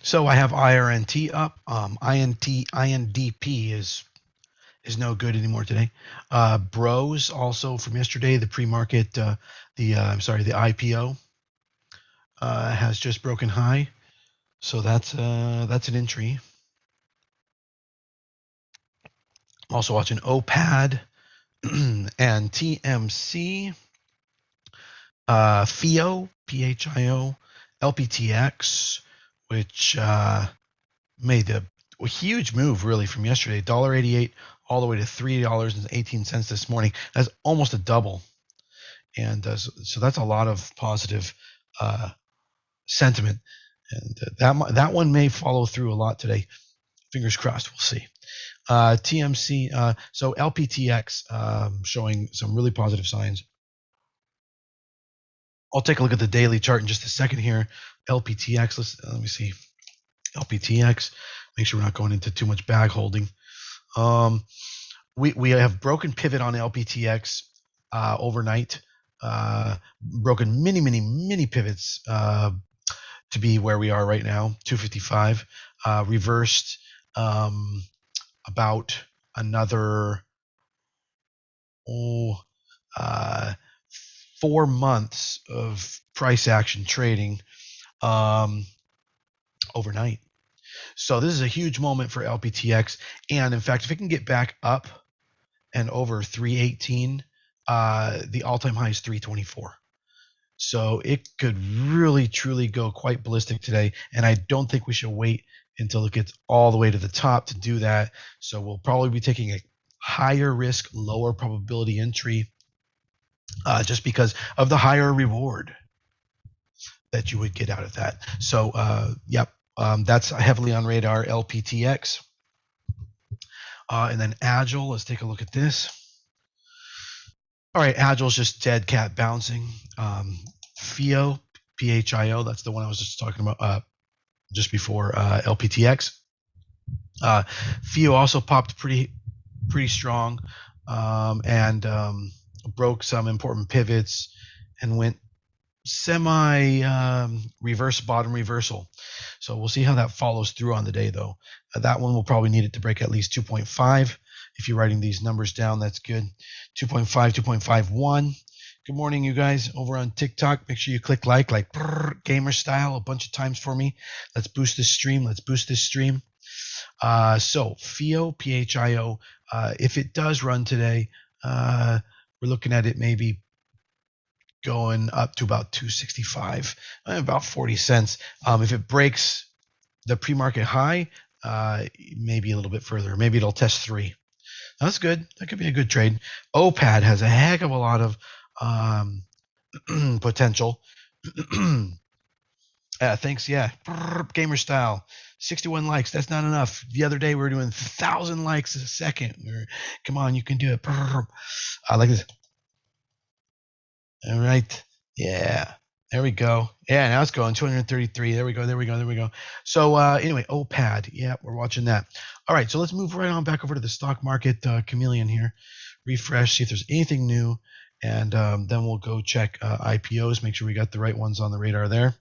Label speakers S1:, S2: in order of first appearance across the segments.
S1: So I have IRNT up. INDP is no good anymore today. Bros also from yesterday, the pre-market, the IPO has just broken high, so that's an entry. Also watching OPAD and TMC, FIO, PHIO, LPTX, which made a huge move really from yesterday, $1.88 all the way to $3.18 this morning. That's almost a double, and so that's a lot of positive sentiment, and that one may follow through a lot today. Fingers crossed, we'll see. TMC, so LPTX showing some really positive signs. I'll take a look at the daily chart in just a second here. LPTX, let me see. LPTX, make sure we're not going into too much bag holding. We have broken pivot on LPTX overnight. Broken many pivots to be where we are right now, 255. Reversed about another 4 months of price action trading overnight. So this is a huge moment for LPTX, and in fact, if it can get back up and over 318, the all-time high is 324. So it could really truly go quite ballistic today, and I don't think we should wait until it gets all the way to the top to do that. So we'll probably be taking a higher risk, lower probability entry just because of the higher reward that you would get out of that. So yep, that's heavily on radar, LPTX. And then Agile, let's take a look at this. All right, Agile's just dead cat bouncing. FIO, PHIO, that's the one I was just talking about just before LPTX. FIO also popped pretty strong and broke some important pivots and went semi reverse bottom reversal. So we'll see how that follows through on the day, though. That one will probably need it to break at least 2.5. If you're writing these numbers down, that's good. 2.5, 2.51. Good morning, you guys over on TikTok. Make sure you click like gamer style a bunch of times for me. Let's boost this stream. So FIO, PHIO, if it does run today, we're looking at it maybe going up to about 265, about 40 cents. If it breaks the pre-market high, maybe a little bit further. Maybe it'll test 3. That's good. That could be a good trade. OPAD has a heck of a lot of potential. Thanks, yeah. Gamer style. 61 likes. That's not enough. The other day we were doing 1,000 likes a second. Come on, you can do it. I like this. All right. Yeah. There we go. Yeah, now it's going 233. There we go. So anyway, OPAD. Yeah, we're watching that. All right, so let's move right on back over to the stock market chameleon here. Refresh, see if there's anything new, and then we'll go check IPOs, make sure we got the right ones on the radar there.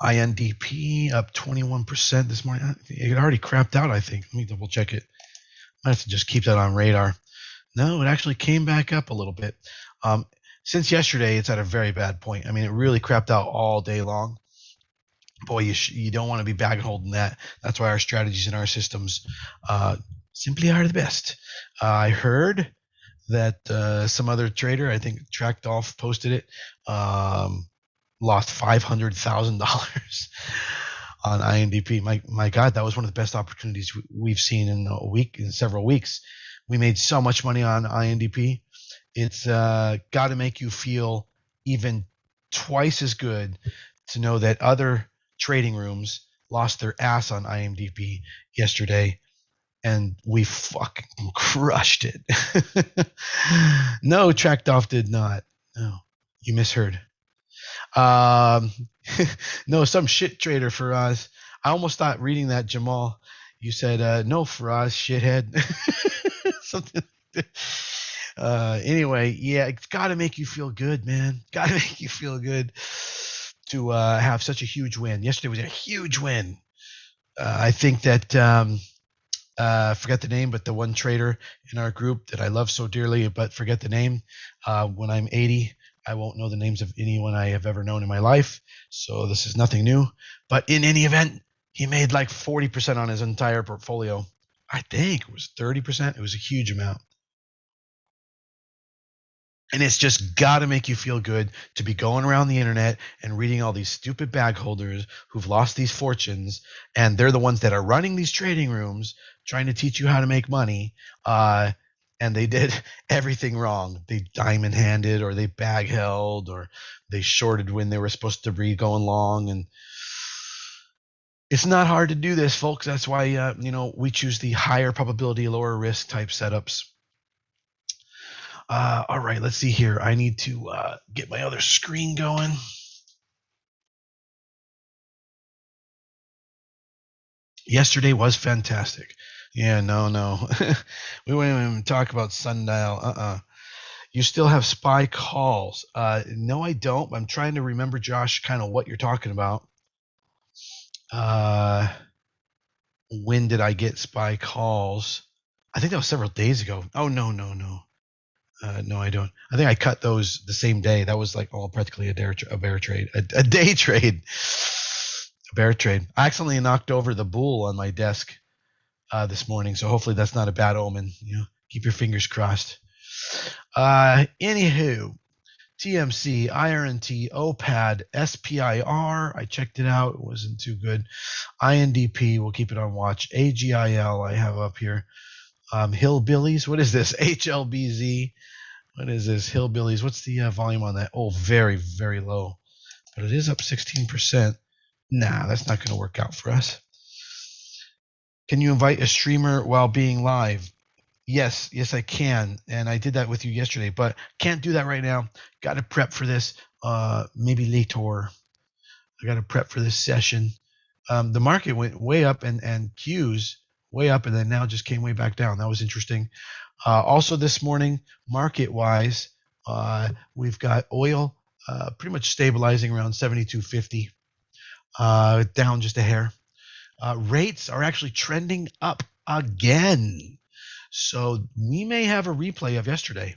S1: INDP up 21% this morning. It already crapped out, I think. Let me double check it. I have to just keep that on radar. No, it actually came back up a little bit. Since yesterday, it's at a very bad point. I mean, it really crapped out all day long. Boy, you don't want to be bag holding that. That's why our strategies and our systems simply are the best. I heard that some other trader, I think Tracked Off posted it, lost $500,000 on INDP. My God, that was one of the best opportunities we've seen in several weeks. We made so much money on INDP. It's got to make you feel even twice as good to know that other trading rooms lost their ass on INDP yesterday, and we fucking crushed it. No, Tracked Off did not. No, you misheard. No, some shit trader, Faraz. I almost thought reading that, Jamal. You said, no, Faraz, shithead. Something like that. Anyway, yeah, it's got to make you feel good, man. Got to make you feel good. to have such a huge win. Yesterday was a huge win. I think that forget the name, but the one trader in our group that I love so dearly, but forget the name. When I'm 80, I won't know the names of anyone I have ever known in my life. So this is nothing new. But in any event, he made like 40% on his entire portfolio. I think it was 30%. It was a huge amount. And it's just got to make you feel good to be going around the internet and reading all these stupid bag holders who've lost these fortunes. And they're the ones that are running these trading rooms, trying to teach you how to make money. And they did everything wrong. They diamond handed, or they bag held, or they shorted when they were supposed to be going long. And it's not hard to do this, folks. That's why, we choose the higher probability, lower risk type setups. All right, let's see here. I need to get my other screen going. Yesterday was fantastic. Yeah, no. We won't even talk about sundial. You still have SPY calls. No, I don't. I'm trying to remember, Josh, kind of what you're talking about. When did I get SPY calls? I think that was several days ago. Oh, no. No, I don't. I think I cut those the same day. That was like all practically a bear trade, a day trade, a bear trade. I accidentally knocked over the bull on my desk this morning, so hopefully that's not a bad omen. Keep your fingers crossed. Anywho, TMC, IRNT, OPAD, SPIR. I checked it out. It wasn't too good. INDP, we'll keep it on watch. AGIL, I have up here. Hillbillies, what is this? HLBZ, what is this? Hillbillies, what's the volume on that? Oh, very, very low, but it is up 16%. Nah, that's not going to work out for us. Can you invite a streamer while being live? Yes, I can, and I did that with you yesterday, but can't do that right now. Got to prep for this, maybe later. I got to prep for this session. The market went way up, and Qs way up, and then now just came way back down. That was interesting. Also this morning, market-wise, we've got oil pretty much stabilizing around 72.50, down just a hair. Rates are actually trending up again. So we may have a replay of yesterday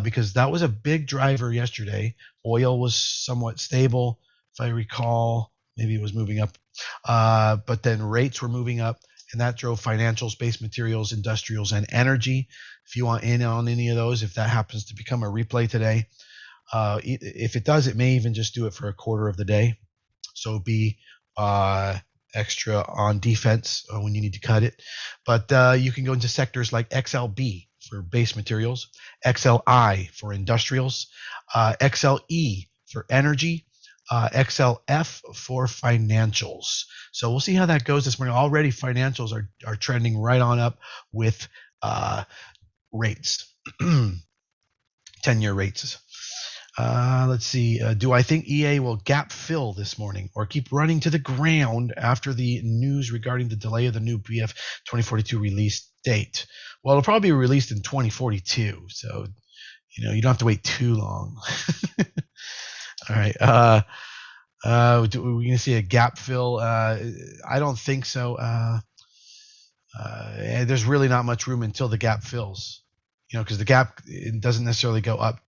S1: because that was a big driver yesterday. Oil was somewhat stable, if I recall. Maybe it was moving up. But then rates were moving up, and that drove financials, base materials, industrials, and energy. If you want in on any of those, if that happens to become a replay today, if it does, it may even just do it for a quarter of the day. So be extra on defense when you need to cut it. But you can go into sectors like XLB for base materials, XLI for industrials, XLE for energy, XLF for financials. So we'll see how that goes this morning. Already financials are trending right on up with rates, 10-year rates. Let's see. Do I think EA will gap fill this morning or keep running to the ground after the news regarding the delay of the new BF 2042 release date? Well, it'll probably be released in 2042, so you don't have to wait too long. All right. Are we going to see a gap fill? I don't think so. There's really not much room until the gap fills, because the gap, it doesn't necessarily go up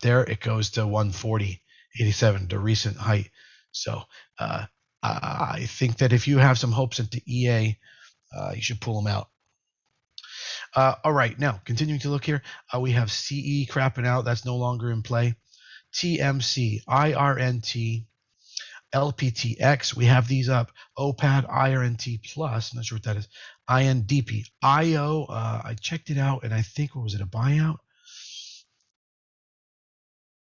S1: there. It goes to 140.87, the recent height. So I think that if you have some hopes into EA, you should pull them out. All right, now continuing to look here, we have CE crapping out. That's no longer in play. TMC, IRNT, LPTX, we have these up. OPAD, IRNT plus, I'm not sure what that is. INDP, IO, I checked it out, and I think, what was it, a buyout?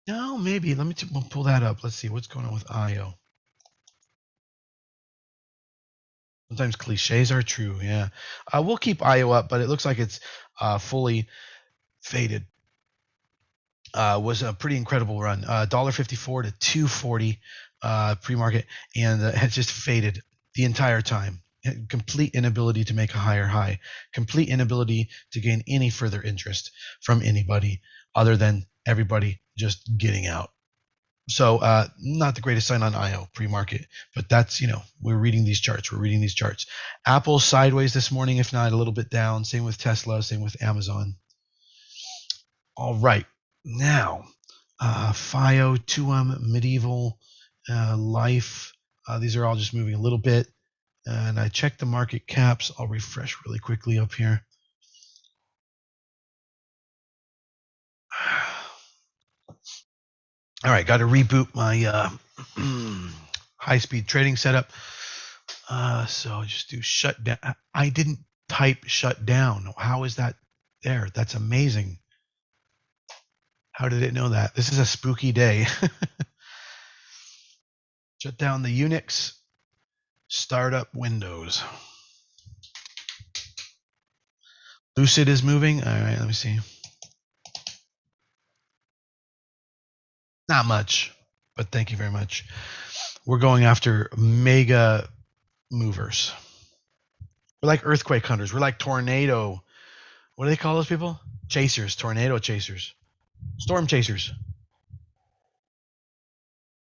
S1: No, maybe. Let me pull that up. Let's see what's going on with IO. Sometimes cliches are true. Yeah, we'll keep IO up, but it looks like it's fully faded. Was a pretty incredible run. $1.54 to $2.40 pre-market, and has just faded the entire time. Complete inability to make a higher high. Complete inability to gain any further interest from anybody other than everybody just getting out. So not the greatest sign on IO pre-market, but that's, we're reading these charts. Apple sideways this morning, if not a little bit down. Same with Tesla, same with Amazon. All right. Now, FIO, 2M, Medieval, Life. These are all just moving a little bit. And I checked the market caps. I'll refresh really quickly up here. All right, got to reboot my high-speed trading setup. So just do shut down. I didn't type shut down. How is that there? That's amazing. How did it know that? This is a spooky day. Shut down the Unix. Start up Windows. Lucid is moving. All right, let me see. Not much, but thank you very much. We're going after mega movers. We're like earthquake hunters. We're like tornado. What do they call those people? Chasers, tornado chasers, storm chasers.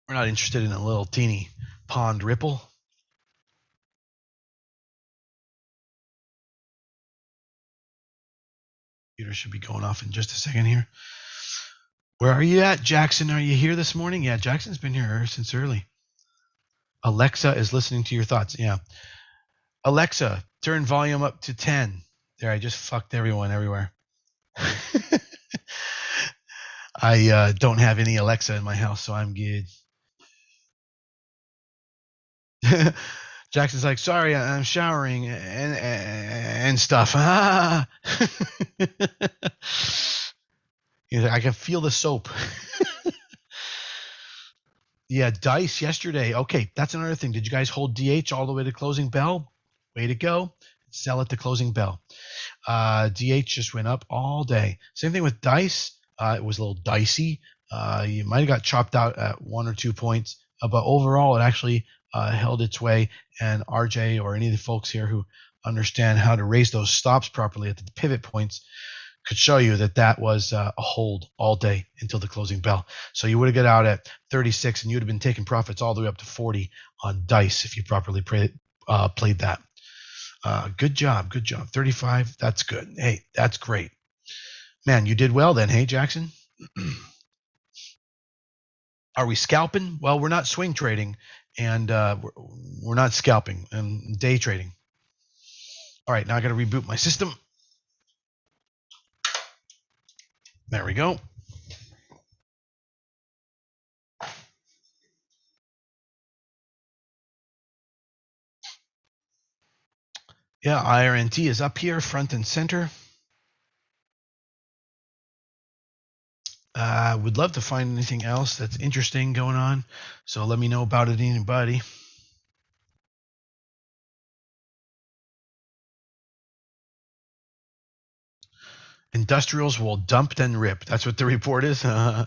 S1: We're not interested in a little teeny pond ripple. Computer should be going off in just a second here. Where are you at, Jackson? Are you here this morning? Yeah, Jackson's been here since early. Alexa is listening to your thoughts. Yeah. Alexa, turn volume up to 10. There, I just fucked everyone everywhere. I don't have any Alexa in my house, so I'm good. Jackson's like, sorry, I'm showering and stuff. He's like, I can feel the soap. Yeah, Dice yesterday. Okay, that's another thing. Did you guys hold DH all the way to closing bell? Way to go. Sell at the closing bell. DH just went up all day. Same thing with Dice. It was a little dicey. You might have got chopped out at 1 or 2 points, but overall it actually held its way. And RJ or any of the folks here who understand how to raise those stops properly at the pivot points could show you that that was a hold all day until the closing bell. So you would have got out at 36 and you would have been taking profits all the way up to 40 on Dice if you properly played that. Good job. 35, that's good. Hey, that's great. Man, you did well then, hey, Jackson? Are we scalping? Well, we're not swing trading, and we're not scalping and day trading. All right, now I got to reboot my system. There we go. Yeah, IRNT is up here, front and center. Would love to find anything else that's interesting going on, so let me know about it, anybody. Industrials will dump and rip. That's what the report is. Yeah,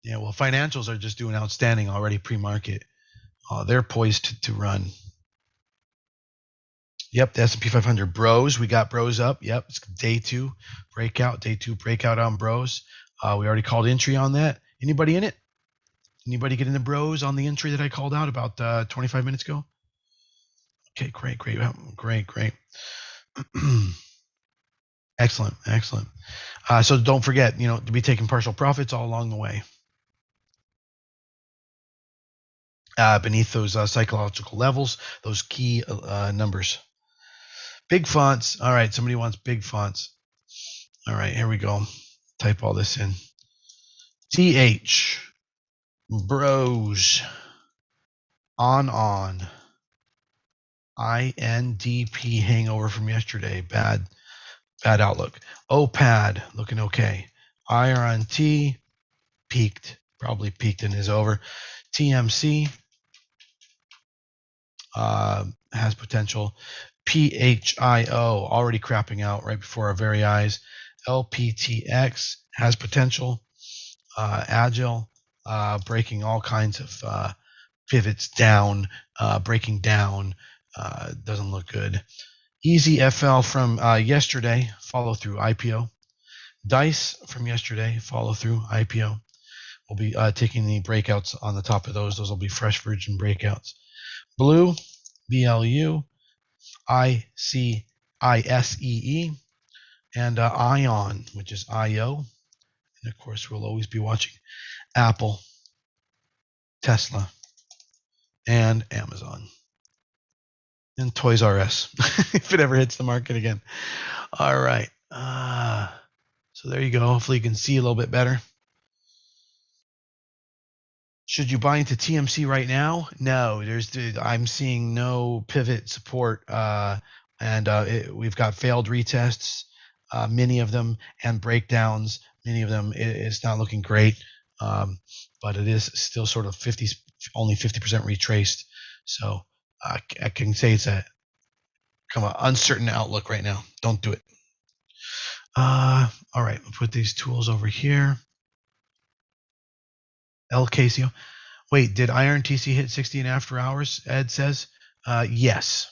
S1: well, financials are just doing outstanding already pre-market. They're poised to run. Yep, the S&P 500 bros. We got bros up. Yep, it's day two breakout on bros. We already called entry on that. Anybody in it? Anybody get in the bros on the entry that I called out about 25 minutes ago? Okay, great. Excellent. So don't forget, to be taking partial profits all along the way. Beneath those psychological levels, those key numbers. Big fonts. All right, somebody wants big fonts. All right, here we go. Type all this in. TH. Bros. On. INDP hangover from yesterday. Bad outlook. OPAD looking okay. IRNT peaked. Probably peaked and is over. TMC has potential. PHIO already crapping out right before our very eyes. LPTX has potential. Agile breaking all kinds of pivots down, breaking down. Doesn't look good. EasyFL from yesterday, follow through IPO. Dice from yesterday, follow through IPO. We'll be taking the breakouts on the top of those. Those will be fresh virgin breakouts. Blue, BLU, ICISEE, and ION, which is IO. And of course, we'll always be watching Apple, Tesla, and Amazon. And Toys R Us, if it ever hits the market again. All right. So there you go. Hopefully you can see a little bit better. Should you buy into TMC right now? No, I'm seeing no pivot support, and we've got failed retests, many of them, and breakdowns. Many of them, it's not looking great, but it is still sort of only 50% retraced. So I can say it's a kind of uncertain outlook right now. Don't do it. All right, we'll put these tools over here. LKCO. Wait, did IRNTC hit 60 and after hours? Ed says. Yes.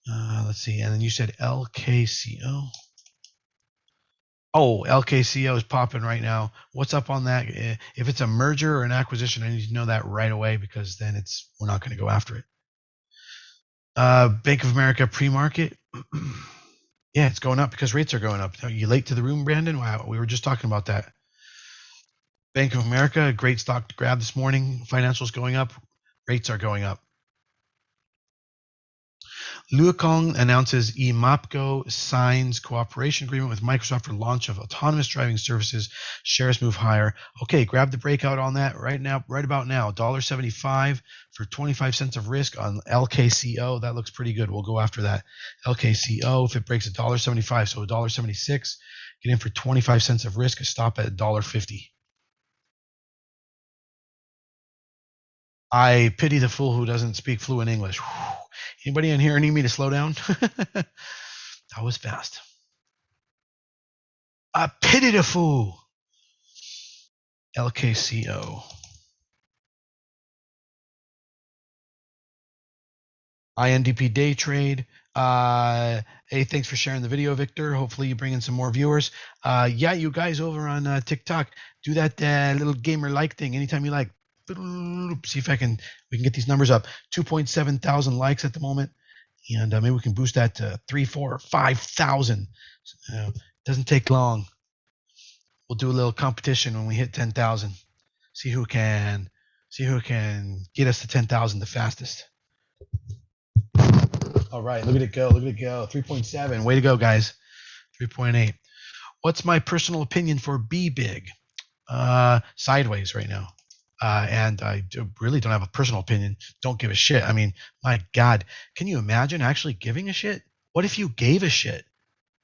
S1: Let's see. And then you said LKCO. Oh, LKCO is popping right now. What's up on that? If it's a merger or an acquisition, I need to know that right away because then we're not going to go after it. Bank of America pre-market. Yeah, it's going up because rates are going up. Are you late to the room, Brandon? Wow, we were just talking about that. Bank of America, a great stock to grab this morning. Financials going up. Rates are going up. Luokong announces eMapgo signs cooperation agreement with Microsoft for launch of autonomous driving services. Shares move higher. Okay, grab the breakout on that right about now. $1.75 for 25 cents of risk on LKCO. That looks pretty good. We'll go after that. LKCO, if it breaks $1.75, so $1.76, get in for 25 cents of risk. A stop at $1.50. I pity the fool who doesn't speak fluent English. Whew. Anybody in here need me to slow down? That was fast. I pity the fool. LKCO. INDP day trade. Hey, thanks for sharing the video, Victor. Hopefully you bring in some more viewers. Yeah, you guys over on TikTok, do that little gamer like thing anytime you like. See if we can get these numbers up. 2.7 thousand likes at the moment, and maybe we can boost that to 3, 4, 5,000. Doesn't take long. We'll do a little competition when we hit 10,000. See who can get us to 10,000 the fastest. All right, look at it go. 3.7. Way to go, guys. 3.8. What's my personal opinion for B big? Sideways right now. And I really don't have a personal opinion. Don't give a shit. I mean, my God, can you imagine actually giving a shit? What if you gave a shit?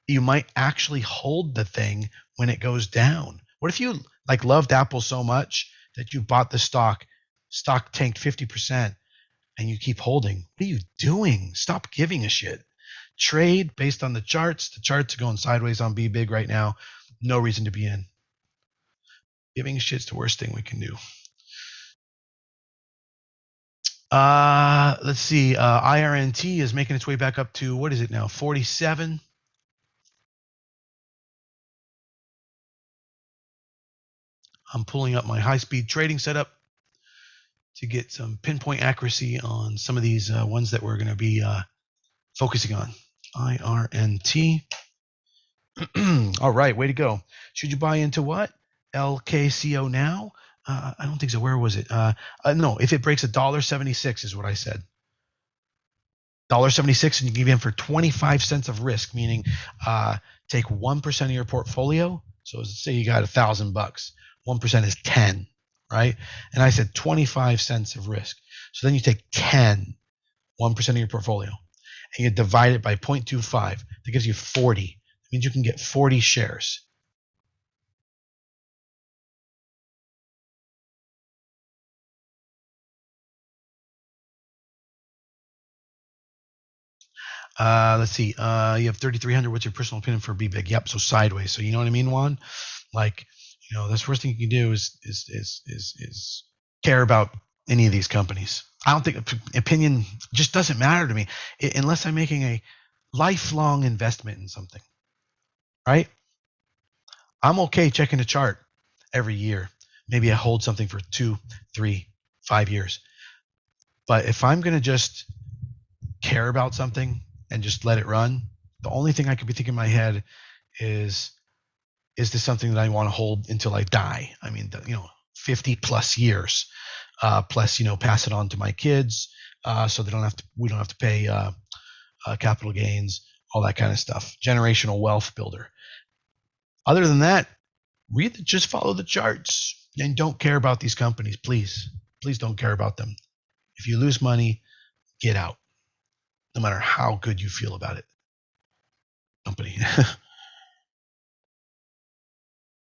S1: You might actually hold the thing when it goes down. What if you loved Apple so much that you bought the stock tanked 50%, and you keep holding? What are you doing? Stop giving a shit. Trade based on the charts. The charts are going sideways on B big right now. No reason to be in. Giving a shit's the worst thing we can do. Let's see. IRNT is making its way back up to, what is it now? 47. I'm pulling up my high-speed trading setup to get some pinpoint accuracy on some of these ones that we're going to be focusing on. IRNT. All right, way to go. Should you buy into what? LKCO now? I don't think so. Where was it? No, if it breaks $1.76 is what I said. $1.76, and you give in for 25 cents of risk, meaning take 1% of your portfolio. So let's say you got $1,000. 1% is 10, right? And I said 25 cents of risk. So then you take 10, 1% of your portfolio, and you divide it by 0.25. That gives you 40. That means you can get 40 shares. Let's see. You have 3,300. What's your personal opinion for B big? Yep. So sideways. So you know what I mean, Juan? That's the worst thing you can do is care about any of these companies. I don't think opinion just doesn't matter to me unless I'm making a lifelong investment in something, right? I'm okay checking the chart every year, maybe I hold something for 2, 3, 5 years. But if I'm going to just care about something and just let it run, the only thing I could be thinking in my head is this something that I want to hold until I die? I mean, 50 plus years, plus, pass it on to my kids, so we don't have to pay capital gains, all that kind of stuff. Generational wealth builder. Other than that, just follow the charts and don't care about these companies. Please don't care about them. If you lose money, get out, no matter how good you feel about it. Company.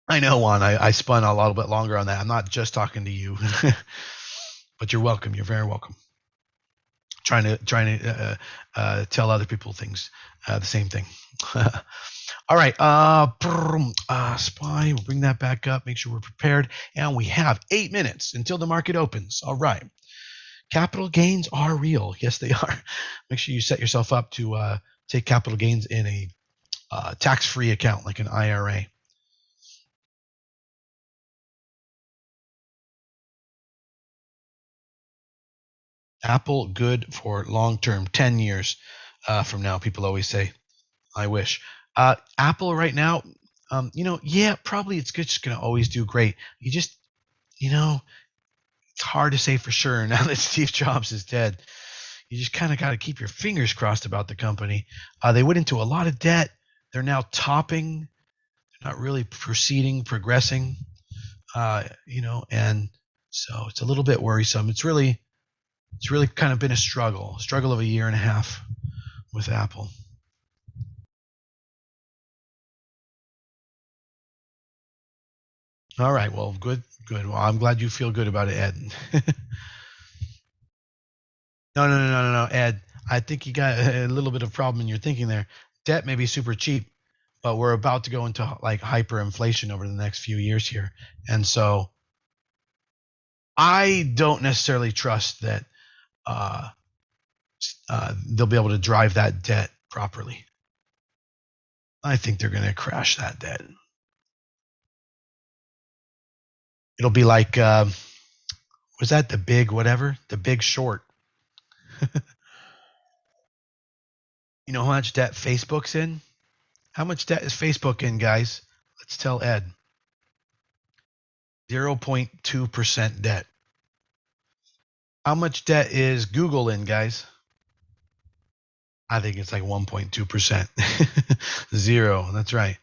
S1: I know, Juan. I spun a little bit longer on that. I'm not just talking to you, but you're welcome. You're very welcome. Trying to tell other people things, the same thing. All right. SPY. We'll bring that back up. Make sure we're prepared. And we have 8 minutes until the market opens. All right. Capital gains are real. Yes, they are. Make sure you set yourself up to take capital gains in a tax-free account like an IRA. Apple good for long-term, 10 years from now. People always say, I wish. Apple right now, probably it's just going to always do great. You just, it's hard to say for sure now that Steve Jobs is dead. You just kind of got to keep your fingers crossed about the company. They went into a lot of debt. They're now topping. They're not really progressing, and so it's a little bit worrisome. It's really kind of been a struggle of a year and a half with Apple. All right. Well, good. Well, I'm glad you feel good about it, Ed. No, Ed. I think you got a little bit of problem in your thinking there. Debt may be super cheap, but we're about to go into like hyperinflation over the next few years here. And so I don't necessarily trust that they'll be able to drive that debt properly. I think they're going to crash that debt. It'll be like, was that The Big Short? You know how much debt Facebook's in? How much debt is Facebook in, guys? Let's tell Ed. 0.2% debt. How much debt is Google in, guys? I think it's like 1.2%. 0. That's right.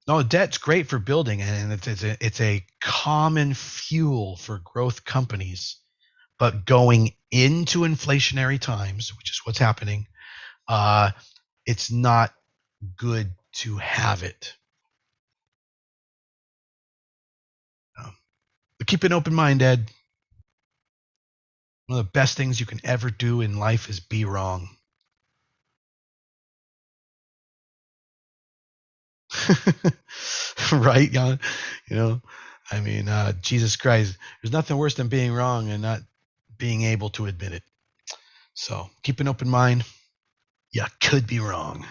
S1: No, debt's great for building, and it's a common fuel for growth companies. But going into inflationary times, which is what's happening, it's not good to have it. But keep an open mind, Ed. One of the best things you can ever do in life is be wrong. Right, Jan? I mean, Jesus Christ, there's nothing worse than being wrong and not being able to admit it. So keep an open mind. You could be wrong.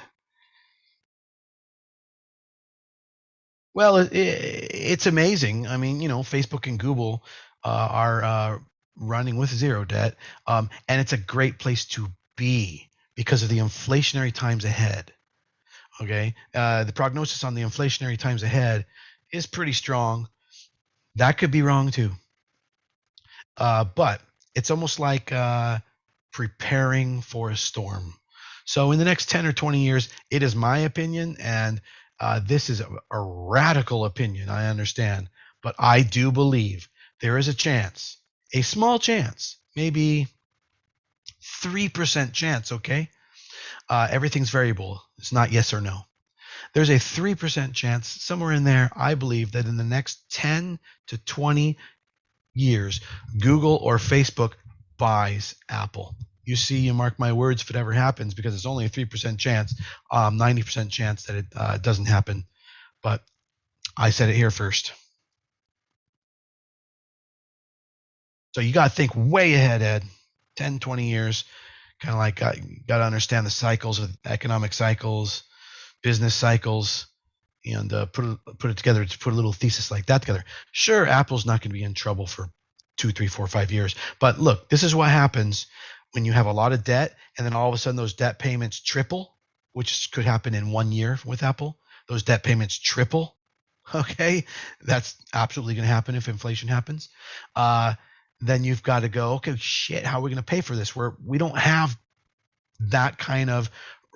S1: Well, it's amazing. I mean, Facebook and Google are running with zero debt, and it's a great place to be because of the inflationary times ahead. Okay, the prognosis on the inflationary times ahead is pretty strong. That could be wrong too, but it's almost like preparing for a storm. So in the next 10 or 20 years, it is my opinion, and this is a radical opinion, I understand, but I do believe there is a chance, a small chance, maybe 3% chance, okay? Everything's variable. It's not yes or no. There's a 3% chance, somewhere in there, I believe that in the next 10 to 20 years, Google or Facebook buys Apple. You see, you mark my words if it ever happens, because it's only a 3% chance, 90% chance that it doesn't happen. But I said it here first. So you got to think way ahead, Ed. 10, 20 years. Kind of like got to understand the cycles of economic cycles, business cycles. and put it together to put a little thesis like that together. Sure, Apple's not going to be in trouble for 2, 3, 4, 5 years. But look, this is what happens when you have a lot of debt, and then all of a sudden those debt payments triple, which could happen in 1 year with Apple. Those debt payments triple. Okay, that's absolutely going to happen if inflation happens. Then you've got to go, okay, shit, how are we going to pay for this? We don't have that kind of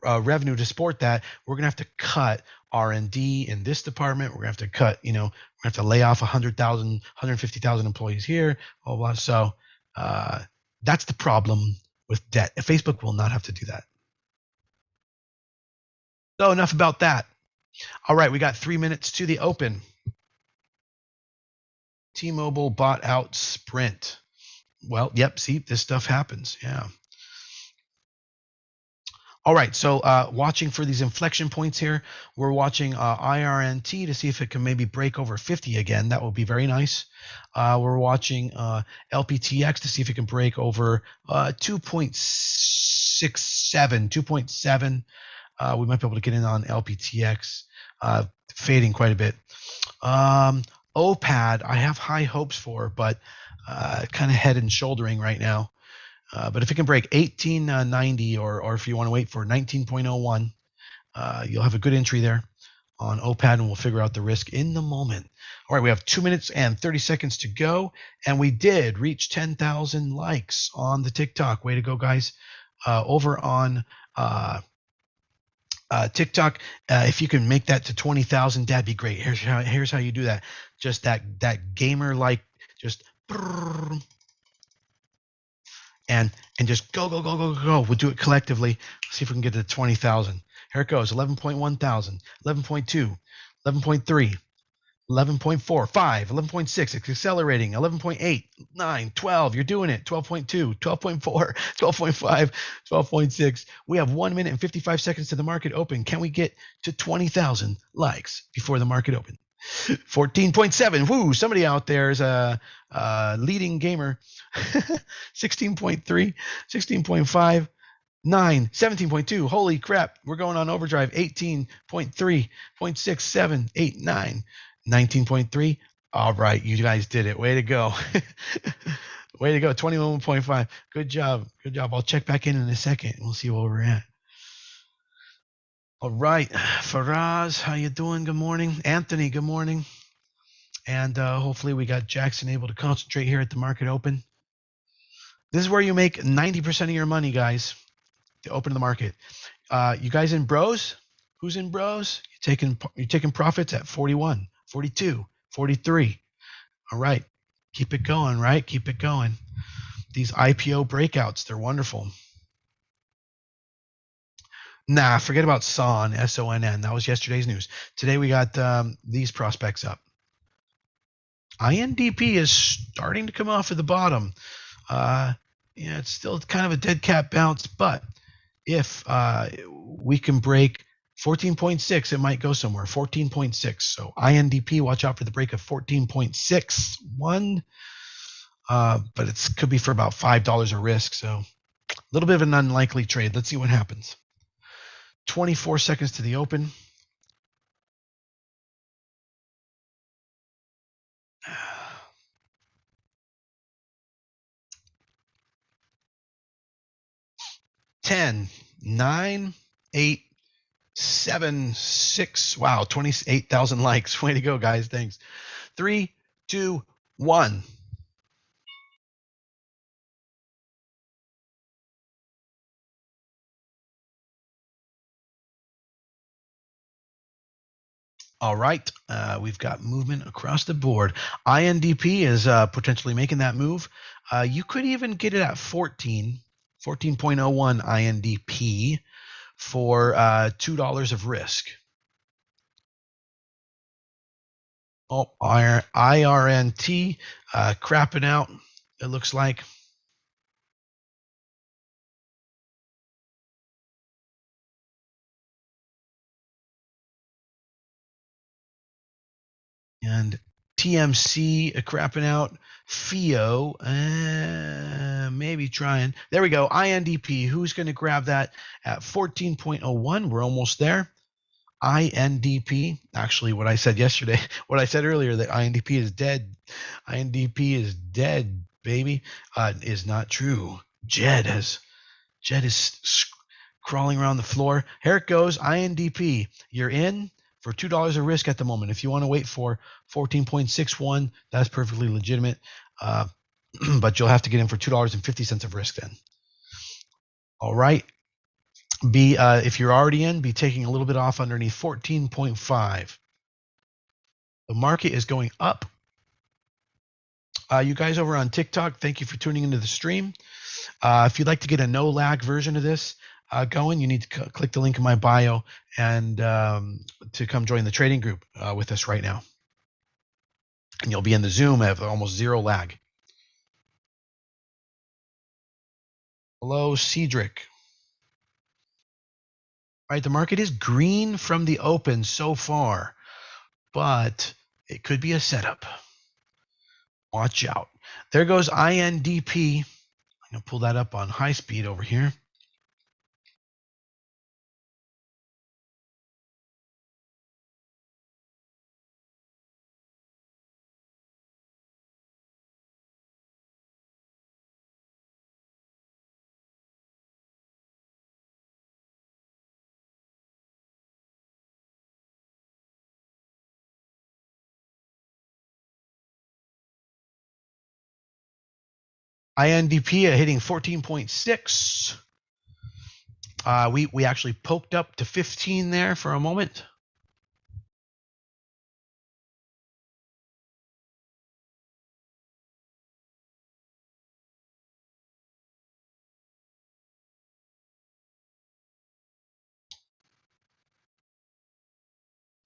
S1: revenue to support that. We're going to have to cut R&D in this department. We're going to have to cut, we're going to have to lay off 100,000, 150,000 employees here, blah, blah. So that's the problem with debt. Facebook will not have to do that. So enough about that. All right, we got 3 minutes to the open. T-Mobile bought out Sprint. Well, yep, see, this stuff happens. Yeah. All right, so watching for these inflection points here. We're watching IRNT to see if it can maybe break over 50 again. That would be very nice. We're watching LPTX to see if it can break over 2.67, 2.7. We might be able to get in on LPTX, fading quite a bit. OPAD, I have high hopes for, but kind of head and shouldering right now. But if it can break 1890 or if you want to wait for 19.01, you'll have a good entry there on OPAD, and we'll figure out the risk in the moment. All right, we have 2 minutes and 30 seconds to go, and we did reach 10,000 likes on the TikTok. Way to go, guys. Over on TikTok, if you can make that to 20,000, that'd be great. Here's how you do that. Just that gamer like, just and just go. We'll do it collectively. Let's see if we can get to 20,000. Here it goes. 11.1 thousand, 11.2, 11.3, 11.4, 5, 11.6. It's accelerating. 11.8, 9, 12. You're doing it. 12.2, 12.4, 12.5, 12.6. We have 1 minute and 55 seconds to the market open. Can we get to 20,000 likes before the market open? 14.7. Woo! Somebody out there is a leading gamer. 16.3, 16.5, 9, 17.2. Holy crap! We're going on overdrive. 18.3, 0.6, 7, 8, 9, 19.3. All right, you guys did it. Way to go! Way to go! 21.5. Good job. Good job. I'll check back in a second. We'll see where we're at. All right, Faraz, how you doing? Good morning. Anthony, good morning. And hopefully we got Jackson able to concentrate here at the market open. This is where you make 90% of your money, guys, to open the market. You guys in Bros? Who's in Bros? You're taking profits at 41, 42, 43. All right, keep it going, right? Keep it going. These IPO breakouts, they're wonderful. Nah, forget about SONN, SONN. That was yesterday's news. Today we got these prospects up. INDP is starting to come off at the bottom. It's still kind of a dead cat bounce, but if we can break 14.6, it might go somewhere. 14.6. So INDP, watch out for the break of 14.61. But it could be for about $5 of risk. So a little bit of an unlikely trade. Let's see what happens. 24 seconds to the open. Ten, 9, 8, 7, 6. Wow, 28,000 likes. Way to go, guys. Thanks. 3, 2, 1. All right, we've got movement across the board. INDP is potentially making that move. You could even get it at 14.01 INDP for $2 of risk. Oh, IRNT crapping out, it looks like. And TMC crapping out. FIO, maybe trying. There we go. INDP. Who's going to grab that at 14.01? We're almost there. INDP, actually what I said yesterday, what I said earlier, that INDP is dead. INDP is dead, baby, is not true. Jed is crawling around the floor. Here it goes. INDP. You're in for $2 of risk at the moment. If you want to wait for 14.61, that's perfectly legitimate. But you'll have to get in for $2.50 of risk then. All right. If you're already in, be taking a little bit off underneath 14.5. The market is going up. You guys over on TikTok, thank you for tuning into the stream. If you'd like to get a no lag version of this going, you need to click the link in my bio and to come join the trading group with us right now. And you'll be in the Zoom at almost zero lag. Hello, Cedric. All right, the market is green from the open so far, but it could be a setup. Watch out. There goes INDP. I'm going to pull that up on high speed over here. INDP hitting 14.6. We actually poked up to 15 there for a moment.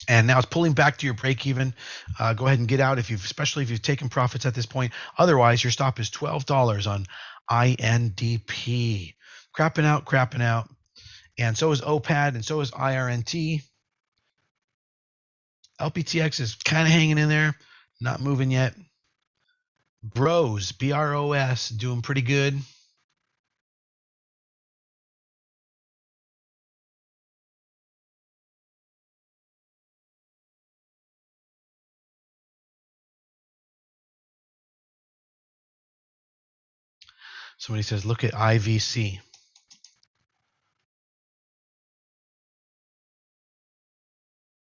S1: And now it's pulling back to your break even. Go ahead and get out especially if you've taken profits at this point. Otherwise, your stop is $12 on INDP. Crapping out. And so is OPAD, and so is IRNT. LPTX is kind of hanging in there, not moving yet. Bros, BROS, doing pretty good. Somebody says, look at IVC.